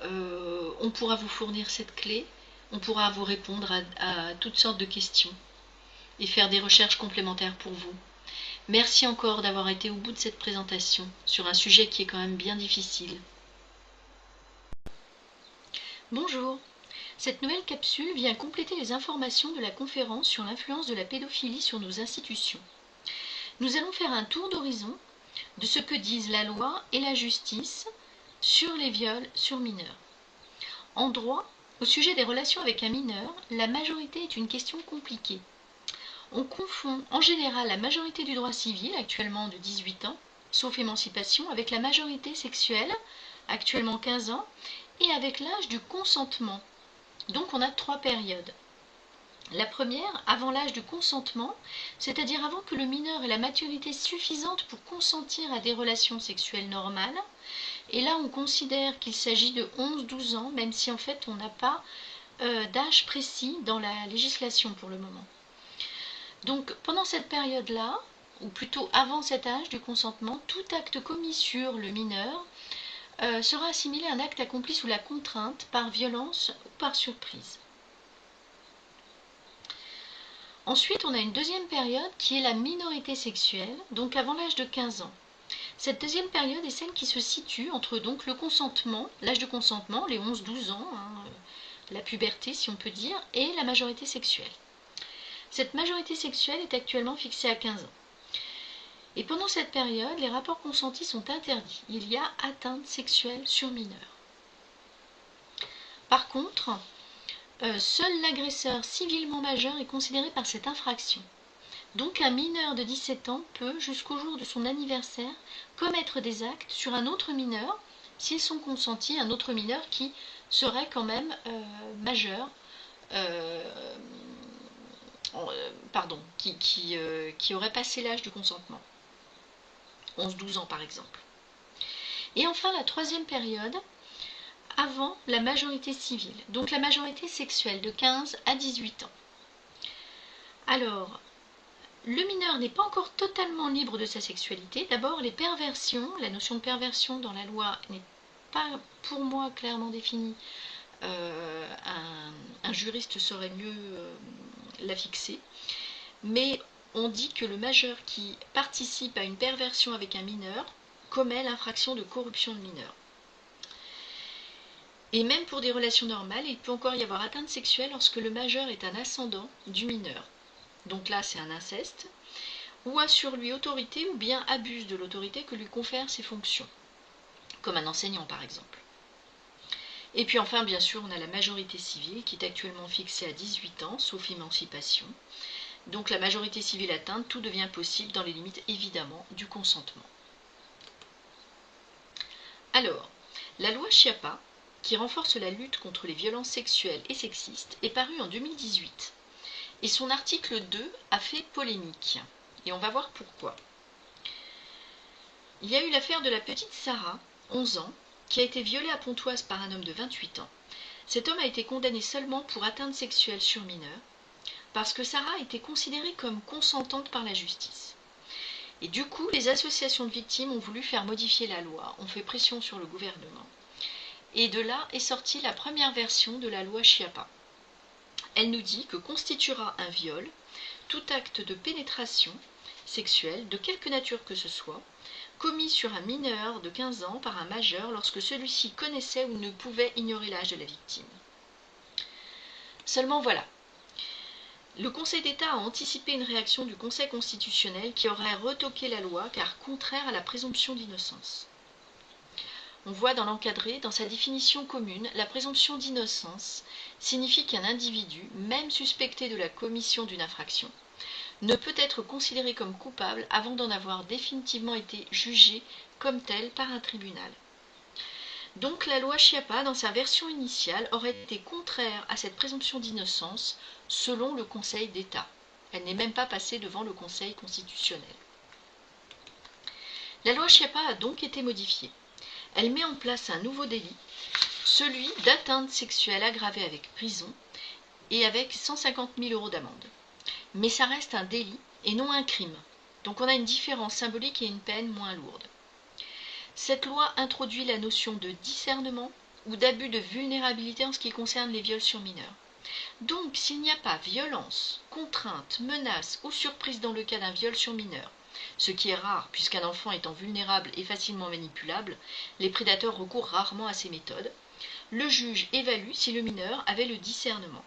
On pourra vous fournir cette clé, on pourra vous répondre à toutes sortes de questions et faire des recherches complémentaires pour vous. Merci encore d'avoir été au bout de cette présentation sur un sujet qui est quand même bien difficile. Bonjour, cette nouvelle capsule vient compléter les informations de la conférence sur l'influence de la pédophilie sur nos institutions. Nous allons faire un tour d'horizon de ce que disent la loi et la justice sur les viols sur mineurs. En droit, Au sujet des relations avec un mineur, la majorité est une question compliquée. On confond en général la majorité du droit civil, actuellement de 18 ans, sauf émancipation, avec la majorité sexuelle, actuellement 15 ans, et avec l'âge du consentement. Donc on a 3 périodes. La première, avant l'âge du consentement, c'est-à-dire avant que le mineur ait la maturité suffisante pour consentir à des relations sexuelles normales. Et là, on considère qu'il s'agit de 11-12 ans, même si en fait on n'a pas d'âge précis dans la législation pour le moment. Donc pendant cette période-là, ou plutôt avant cet âge du consentement, tout acte commis sur le mineur sera assimilé à un acte accompli sous la contrainte, par violence ou par surprise. Ensuite, on a une deuxième période qui est la minorité sexuelle, donc avant l'âge de 15 ans. Cette deuxième période est celle qui se situe entre donc le consentement, l'âge de consentement, les 11-12 ans, la puberté si on peut dire, et la majorité sexuelle. Cette majorité sexuelle est actuellement fixée à 15 ans. Et pendant cette période, les rapports consentis sont interdits. Il y a atteinte sexuelle sur mineur. Par contre, seul l'agresseur civilement majeur est considéré par cette infraction. Donc un mineur de 17 ans peut, jusqu'au jour de son anniversaire, commettre des actes sur un autre mineur, s'ils sont consentis, un autre mineur qui serait quand même majeur, qui aurait passé l'âge du consentement, 11-12 ans par exemple. Et enfin la troisième période, avant la majorité civile, donc la majorité sexuelle de 15 à 18 ans. Alors, le mineur n'est pas encore totalement libre de sa sexualité. D'abord, les perversions, la notion de perversion dans la loi n'est pas pour moi clairement définie. Un juriste saurait mieux la fixer. Mais on dit que le majeur qui participe à une perversion avec un mineur commet l'infraction de corruption de mineur. Et même pour des relations normales, il peut encore y avoir atteinte sexuelle lorsque le majeur est un ascendant du mineur. Donc là, c'est un inceste, ou a sur lui autorité ou bien abuse de l'autorité que lui confèrent ses fonctions, comme un enseignant par exemple. Et puis enfin, bien sûr, on a la majorité civile qui est actuellement fixée à 18 ans, sauf émancipation. Donc la majorité civile atteinte, tout devient possible dans les limites évidemment du consentement. Alors, la loi Schiappa, qui renforce la lutte contre les violences sexuelles et sexistes, est parue en 2018. Et son article 2 a fait polémique. Et on va voir pourquoi. Il y a eu l'affaire de la petite Sarah, 11 ans, qui a été violée à Pontoise par un homme de 28 ans. Cet homme a été condamné seulement pour atteinte sexuelle sur mineur, parce que Sarah était considérée comme consentante par la justice. Et du coup, les associations de victimes ont voulu faire modifier la loi, ont fait pression sur le gouvernement. Et de là est sortie la première version de la loi Schiappa. Elle nous dit que constituera un viol tout acte de pénétration sexuelle, de quelque nature que ce soit, commis sur un mineur de 15 ans par un majeur lorsque celui-ci connaissait ou ne pouvait ignorer l'âge de la victime. Seulement voilà, le Conseil d'État a anticipé une réaction du Conseil constitutionnel qui aurait retoqué la loi car contraire à la présomption d'innocence. On voit dans l'encadré, dans sa définition commune, la présomption d'innocence signifie qu'un individu, même suspecté de la commission d'une infraction, ne peut être considéré comme coupable avant d'en avoir définitivement été jugé comme tel par un tribunal. Donc la loi Schiappa, dans sa version initiale, aurait été contraire à cette présomption d'innocence selon le Conseil d'État. Elle n'est même pas passée devant le Conseil constitutionnel. La loi Schiappa a donc été modifiée. Elle met en place un nouveau délit, celui d'atteinte sexuelle aggravée avec prison et avec 150 000 € d'amende. Mais ça reste un délit et non un crime. Donc on a une différence symbolique et une peine moins lourde. Cette loi introduit la notion de discernement ou d'abus de vulnérabilité en ce qui concerne les viols sur mineurs. Donc s'il n'y a pas violence, contrainte, menace ou surprise dans le cas d'un viol sur mineur, ce qui est rare puisqu'un enfant étant vulnérable et facilement manipulable, les prédateurs recourent rarement à ces méthodes, le juge évalue si le mineur avait le discernement.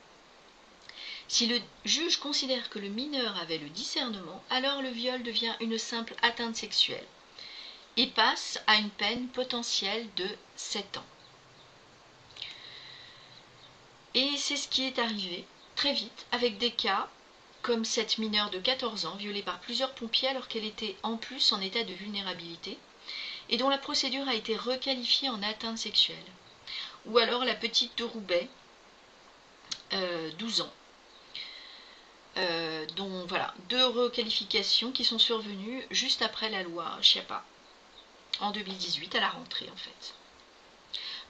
Si le juge considère que le mineur avait le discernement, alors le viol devient une simple atteinte sexuelle et passe à une peine potentielle de 7 ans. Et c'est ce qui est arrivé très vite avec des cas comme cette mineure de 14 ans violée par plusieurs pompiers alors qu'elle était en plus en état de vulnérabilité et dont la procédure a été requalifiée en atteinte sexuelle. Ou alors la petite de Roubaix, 12 ans. Dont voilà, 2 requalifications qui sont survenues juste après la loi Schiappa, en 2018, à la rentrée en fait.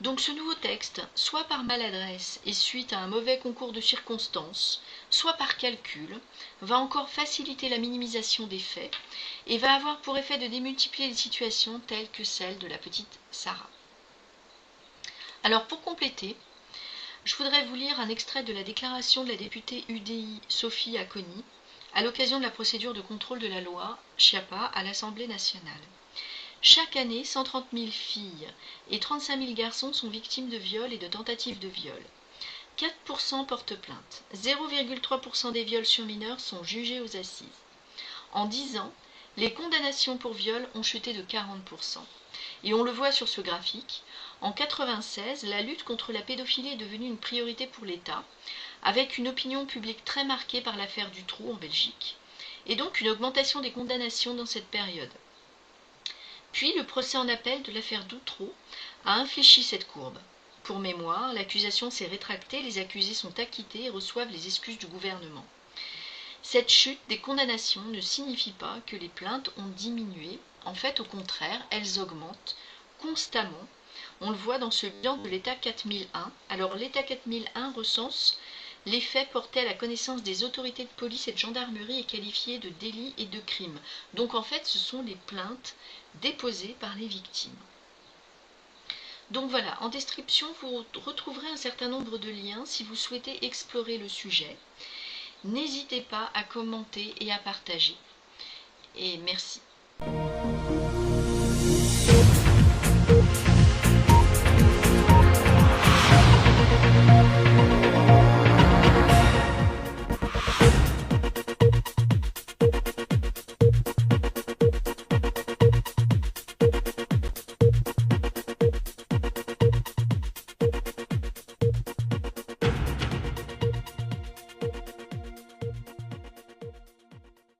Donc ce nouveau texte, soit par maladresse et suite à un mauvais concours de circonstances, soit par calcul, va encore faciliter la minimisation des faits et va avoir pour effet de démultiplier les situations telles que celle de la petite Sarah. Alors pour compléter, je voudrais vous lire un extrait de la déclaration de la députée UDI Sophie Acconi à l'occasion de la procédure de contrôle de la loi Schiappa à l'Assemblée nationale. Chaque année, 130 000 filles et 35 000 garçons sont victimes de viols et de tentatives de viol. 4% portent plainte. 0,3% des viols sur mineurs sont jugés aux assises. En 10 ans, les condamnations pour viol ont chuté de 40%. Et on le voit sur ce graphique, en 1996, la lutte contre la pédophilie est devenue une priorité pour l'État, avec une opinion publique très marquée par l'affaire Dutroux en Belgique, et donc une augmentation des condamnations dans cette période. Puis le procès en appel de l'affaire Dutroux a infléchi cette courbe. Pour mémoire, l'accusation s'est rétractée, les accusés sont acquittés et reçoivent les excuses du gouvernement. Cette chute des condamnations ne signifie pas que les plaintes ont diminué. En fait, au contraire, elles augmentent constamment. On le voit dans ce bilan de l'État 4001. Alors, l'État 4001 recense les faits portés à la connaissance des autorités de police et de gendarmerie et qualifiés de délits et de crimes. Donc, en fait, ce sont les plaintes déposées par les victimes. Donc voilà, en description, vous retrouverez un certain nombre de liens si vous souhaitez explorer le sujet. N'hésitez pas à commenter et à partager. Et merci.